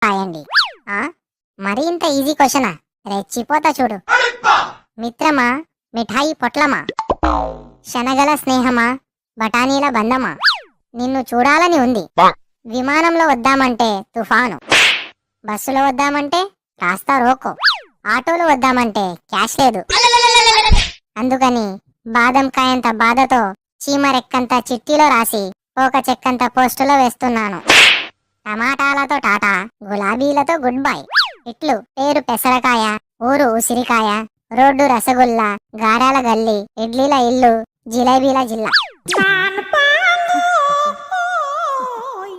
రాయండి. మరి ఇంత ఈజీ క్వశ్చనా? రెచ్చిపోతా చూడు. మిత్రమా, మిఠాయి పొట్లమా, శనగల స్నేహమా, బఠానీల బంధమా, నిన్ను చూడాలని ఉంది. విమానంలో వద్దామంటే తుఫాను, బస్సులో వద్దామంటే రాస్తా రోకో, ఆటోలో వద్దామంటే క్యాష్ లేదు. అందుకని బాదం కాయంత బాధతో చీమరెక్కంత చిట్టీలో రాసి ఒక చెక్కంత పోస్టులో వేస్తున్నాను. టమాటాలతో టాటా, గులాబీలతో గుడ్ బై. ఇట్లు పేరు పెసరకాయ, ఊరు ఉసిరికాయ, రోడ్డు రసగుల్లా, గారాల గల్లి, ఇడ్లీల ఇల్లు, జిలేబీల జిల్లా.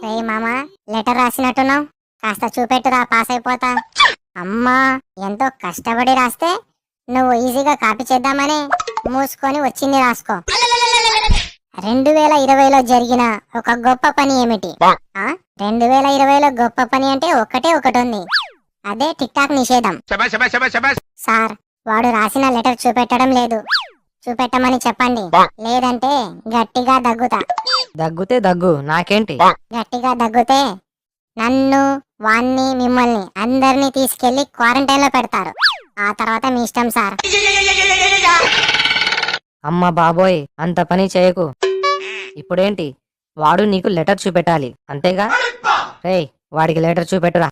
రే మామా, లెటర్ రాసినట్టున్నావు, కాస్త చూపెట్టురా, పాస్ అయిపోతా. అమ్మా, ఎంతో కష్టపడి రాస్తే నువ్వు ఈజీగా కాపీ చేద్దామని మూసుకొని వచ్చింది రాసుకో. 2020లో జరిగిన ఒక గొప్ప పని ఏమిటి? 2020లో గొప్ప పని అంటే ఒకటే ఒకటి ఉంది, అదే టిక్ టాక్ నిషేధం. సార్, వాడు రాసిన లెటర్ చూపెట్టడం లేదు, చూపెట్టమని చెప్పండి, లేదంటే గట్టిగా దగ్గుతా. దగ్గుతే దగ్గు, నాకేంటి? గట్టిగా దగ్గుతే నన్ను, వాణ్ణి, మిమ్మల్ని అందరినీ తీసుకెళ్లి క్వారంటైన్ లో పెడతారు. ఆ తర్వాత మీ ఇష్టం సార్. అమ్మ బాబోయ్, అంత పని చేయకు. ఇప్పుడేంటి, వాడు నీకు లెటర్ చూపెట్టాలి అంతేగా? రేయ్, వాడికి లెటర్ చూపెట్టురా.